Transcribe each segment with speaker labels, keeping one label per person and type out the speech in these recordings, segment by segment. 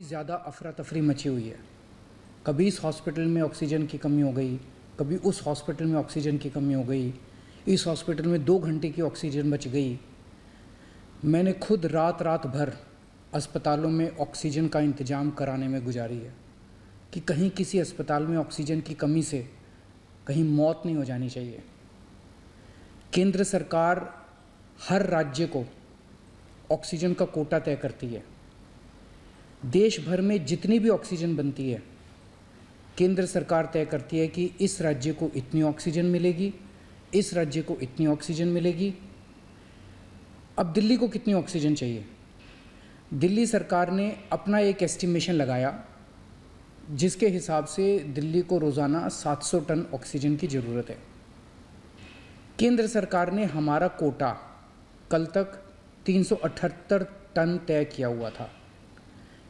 Speaker 1: ज़्यादा अफरा तफरी मची हुई है। कभी इस हॉस्पिटल में ऑक्सीजन की कमी हो गई, कभी उस हॉस्पिटल में ऑक्सीजन की कमी हो गई, इस हॉस्पिटल में 2 घंटे की ऑक्सीजन बच गई। मैंने खुद रात रात भर अस्पतालों में ऑक्सीजन का इंतज़ाम कराने में गुजारी है कि कहीं किसी अस्पताल में ऑक्सीजन की कमी से कहीं मौत नहीं हो जानी चाहिए। केंद्र सरकार हर राज्य को ऑक्सीजन का कोटा तय करती है। देश भर में जितनी भी ऑक्सीजन बनती है, केंद्र सरकार तय करती है कि इस राज्य को इतनी ऑक्सीजन मिलेगी, इस राज्य को इतनी ऑक्सीजन मिलेगी। अब दिल्ली को कितनी ऑक्सीजन चाहिए? दिल्ली सरकार ने अपना एक एस्टिमेशन लगाया जिसके हिसाब से दिल्ली को रोज़ाना 700 टन ऑक्सीजन की ज़रूरत है। केंद्र सरकार ने हमारा कोटा कल तक 378 टन तय किया हुआ था।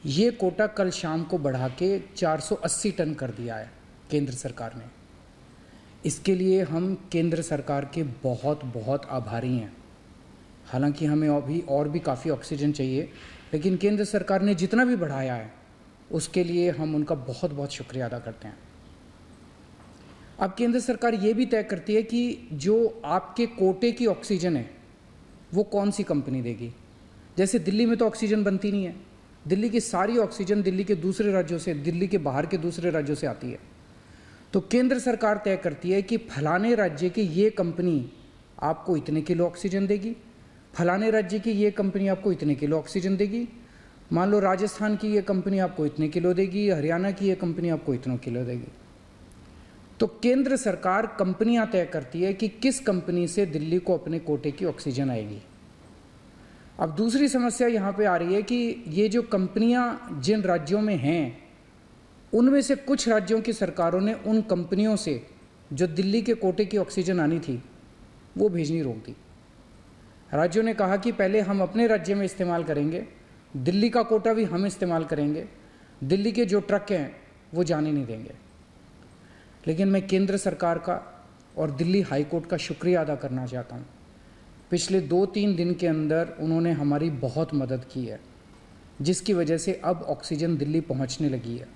Speaker 1: ये कोटा कल शाम को बढ़ा के 480 टन कर दिया है केंद्र सरकार ने। इसके लिए हम केंद्र सरकार के बहुत बहुत आभारी हैं। हालांकि हमें अभी और भी काफ़ी ऑक्सीजन चाहिए, लेकिन केंद्र सरकार ने जितना भी बढ़ाया है उसके लिए हम उनका बहुत बहुत शुक्रिया अदा करते हैं। अब केंद्र सरकार ये भी तय करती है कि जो आपके कोटे की ऑक्सीजन है वो कौन सी कंपनी देगी। जैसे दिल्ली में तो ऑक्सीजन बनती नहीं है, दिल्ली की सारी ऑक्सीजन दिल्ली के दूसरे राज्यों से, दिल्ली के बाहर के दूसरे राज्यों से आती है। तो केंद्र सरकार तय करती है कि फलाने राज्य की ये कंपनी आपको इतने किलो ऑक्सीजन देगी, फलाने राज्य की ये कंपनी आपको इतने किलो ऑक्सीजन देगी। मान लो राजस्थान की ये कंपनी आपको इतने किलो देगी, हरियाणा की ये कंपनी आपको इतने किलो देगी। तो केंद्र सरकार कंपनियां तय करती है कि किस कंपनी से दिल्ली को अपने कोटे की ऑक्सीजन आएगी। अब दूसरी समस्या यहाँ पे आ रही है कि ये जो कंपनियां जिन राज्यों में हैं, उनमें से कुछ राज्यों की सरकारों ने उन कंपनियों से जो दिल्ली के कोटे की ऑक्सीजन आनी थी वो भेजनी रोक दी। राज्यों ने कहा कि पहले हम अपने राज्य में इस्तेमाल करेंगे, दिल्ली का कोटा भी हम इस्तेमाल करेंगे, दिल्ली के जो ट्रक हैं वो जाने नहीं देंगे। लेकिन मैं केंद्र सरकार का और दिल्ली हाई कोर्ट का शुक्रिया अदा करना चाहता हूँ। पिछले 2-3 दिन के अंदर उन्होंने हमारी बहुत मदद की है, जिसकी वजह से अब ऑक्सीजन दिल्ली पहुँचने लगी है।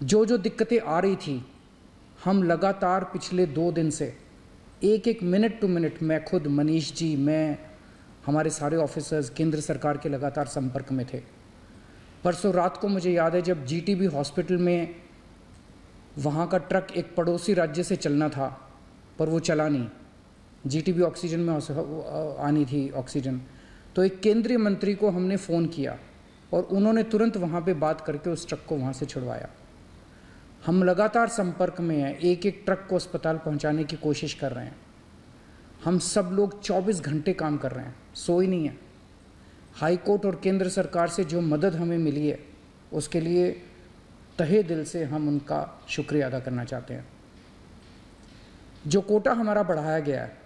Speaker 1: जो जो दिक्कतें आ रही थी, हम लगातार पिछले 2 दिन से एक मिनट टू मिनट मैं खुद, मनीष जी, मैं, हमारे सारे ऑफिसर्स केंद्र सरकार के लगातार संपर्क में थे। परसों रात को मुझे याद है जब जीटीबी हॉस्पिटल में वहाँ का ट्रक एक पड़ोसी राज्य से चलना था पर वो चला नहीं, जीटीबी ऑक्सीजन में आनी थी ऑक्सीजन, तो एक केंद्रीय मंत्री को हमने फ़ोन किया और उन्होंने तुरंत वहाँ पे बात करके उस ट्रक को वहाँ से छुड़वाया। हम लगातार संपर्क में हैं, एक ट्रक को अस्पताल पहुँचाने की कोशिश कर रहे हैं। हम सब लोग 24 घंटे काम कर रहे हैं, सोई नहीं है। हाई कोर्ट और केंद्र सरकार से जो मदद हमें मिली है उसके लिए तहे दिल से हम उनका शुक्रिया अदा करना चाहते हैं। जो कोटा हमारा बढ़ाया गया है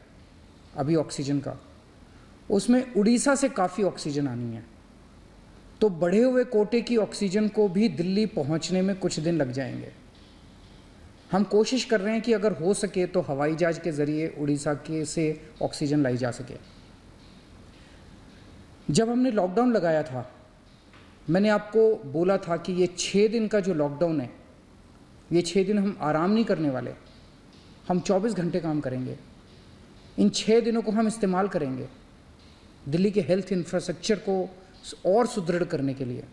Speaker 1: अभी ऑक्सीजन का, उसमें उड़ीसा से काफ़ी ऑक्सीजन आनी है, तो बढ़े हुए कोटे की ऑक्सीजन को भी दिल्ली पहुंचने में कुछ दिन लग जाएंगे। हम कोशिश कर रहे हैं कि अगर हो सके तो हवाई जहाज के ज़रिए उड़ीसा के से ऑक्सीजन लाई जा सके। जब हमने लॉकडाउन लगाया था, मैंने आपको बोला था कि ये 6 दिन का जो लॉकडाउन है, ये 6 दिन हम आराम नहीं करने वाले, हम 24 घंटे काम करेंगे। इन 6 दिनों को हम इस्तेमाल करेंगे दिल्ली के हेल्थ इंफ्रास्ट्रक्चर को और सुदृढ़ करने के लिए।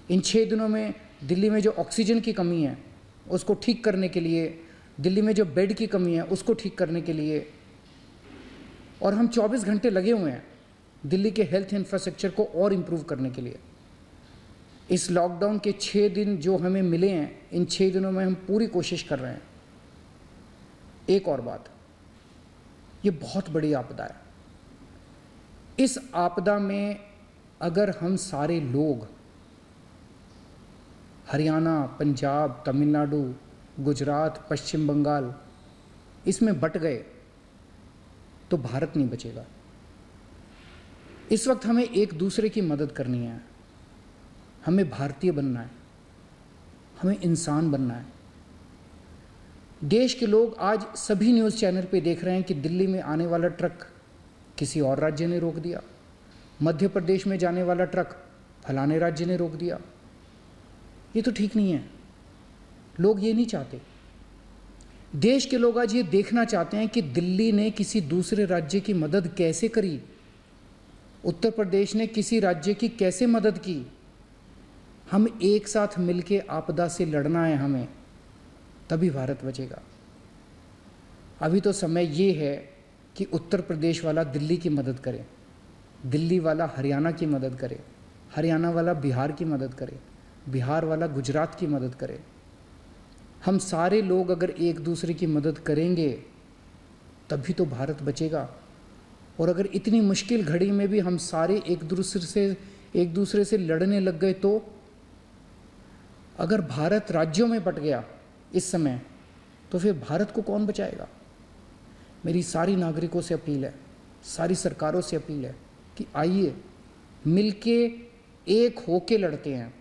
Speaker 1: इन 6 दिनों में दिल्ली में जो ऑक्सीजन की कमी है उसको ठीक करने के लिए, दिल्ली में जो बेड की कमी है उसको ठीक करने के लिए, और हम 24 घंटे लगे हुए हैं दिल्ली के हेल्थ इंफ्रास्ट्रक्चर को और इम्प्रूव करने के लिए। इस लॉकडाउन के 6 दिन जो हमें मिले हैं, इन 6 दिनों में हम पूरी कोशिश कर रहे हैं। एक और बात, ये बहुत बड़ी आपदा है। इस आपदा में अगर हम सारे लोग हरियाणा, पंजाब, तमिलनाडु, गुजरात, पश्चिम बंगाल इसमें बट गए तो भारत नहीं बचेगा। इस वक्त हमें एक दूसरे की मदद करनी है, हमें भारतीय बनना है, हमें इंसान बनना है। देश के लोग आज सभी न्यूज़ चैनल पे देख रहे हैं कि दिल्ली में आने वाला ट्रक किसी और राज्य ने रोक दिया, मध्य प्रदेश में जाने वाला ट्रक फलाने राज्य ने रोक दिया। ये तो ठीक नहीं है। लोग ये नहीं चाहते। देश के लोग आज ये देखना चाहते हैं कि दिल्ली ने किसी दूसरे राज्य की मदद कैसे करी, उत्तर प्रदेश ने किसी राज्य की कैसे मदद की। हम एक साथ मिलके आपदा से लड़ना है हमें, तभी भारत बचेगा। अभी तो समय ये है कि उत्तर प्रदेश वाला दिल्ली की मदद करे, दिल्ली वाला हरियाणा की मदद करे, हरियाणा वाला बिहार की मदद करे, बिहार वाला गुजरात की मदद करे। हम सारे लोग अगर एक दूसरे की मदद करेंगे तभी तो भारत बचेगा। और अगर इतनी मुश्किल घड़ी में भी हम सारे एक दूसरे से लड़ने लग गए तो अगर भारत राज्यों में बंट गया इस समय, तो फिर भारत को कौन बचाएगा। मेरी सारी नागरिकों से अपील है, सारी सरकारों से अपील है कि आइए मिलके एक होके लड़ते हैं।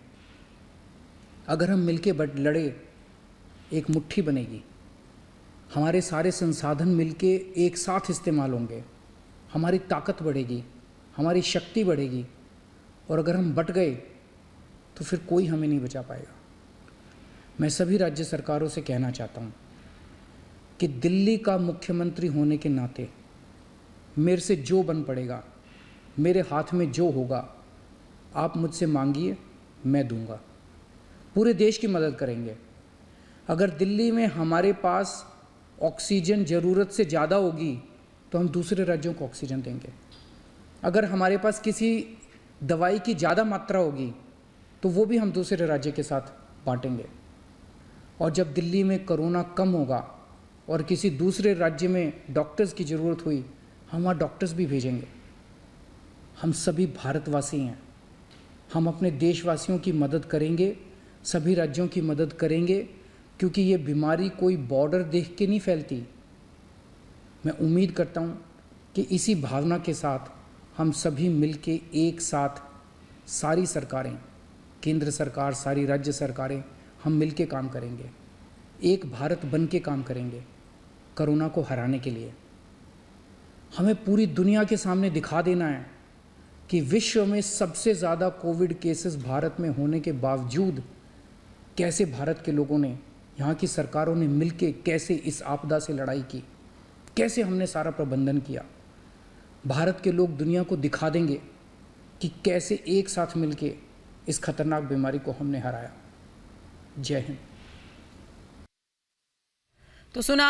Speaker 1: अगर हम मिलके लड़े, एक मुट्ठी बनेगी, हमारे सारे संसाधन मिलके एक साथ इस्तेमाल होंगे, हमारी ताकत बढ़ेगी, हमारी शक्ति बढ़ेगी। और अगर हम बट गए तो फिर कोई हमें नहीं बचा पाएगा। मैं सभी राज्य सरकारों से कहना चाहता हूँ कि दिल्ली का मुख्यमंत्री होने के नाते मेरे से जो बन पड़ेगा, मेरे हाथ में जो होगा, आप मुझसे मांगिए, मैं दूंगा। पूरे देश की मदद करेंगे। अगर दिल्ली में हमारे पास ऑक्सीजन ज़रूरत से ज़्यादा होगी तो हम दूसरे राज्यों को ऑक्सीजन देंगे। अगर हमारे पास किसी दवाई की ज़्यादा मात्रा होगी तो वो भी हम दूसरे राज्य के साथ बांटेंगे। और जब दिल्ली में कोरोना कम होगा और किसी दूसरे राज्य में डॉक्टर्स की ज़रूरत हुई, हम वहाँ डॉक्टर्स भी भेजेंगे। हम सभी भारतवासी हैं, हम अपने देशवासियों की मदद करेंगे, सभी राज्यों की मदद करेंगे, क्योंकि ये बीमारी कोई बॉर्डर देख के नहीं फैलती। मैं उम्मीद करता हूँ कि इसी भावना के साथ हम सभी मिलके एक साथ, सारी सरकारें, केंद्र सरकार, सारी राज्य सरकारें, हम मिलके काम करेंगे, एक भारत बन के काम करेंगे कोरोना को हराने के लिए। हमें पूरी दुनिया के सामने दिखा देना है कि विश्व में सबसे ज़्यादा कोविड केसेस भारत में होने के बावजूद कैसे भारत के लोगों ने, यहाँ की सरकारों ने मिलके कैसे इस आपदा से लड़ाई की, कैसे हमने सारा प्रबंधन किया। भारत के लोग दुनिया को दिखा देंगे कि कैसे एक साथ मिलके इस खतरनाक बीमारी को हमने हराया। जय हिंद।
Speaker 2: तो सुना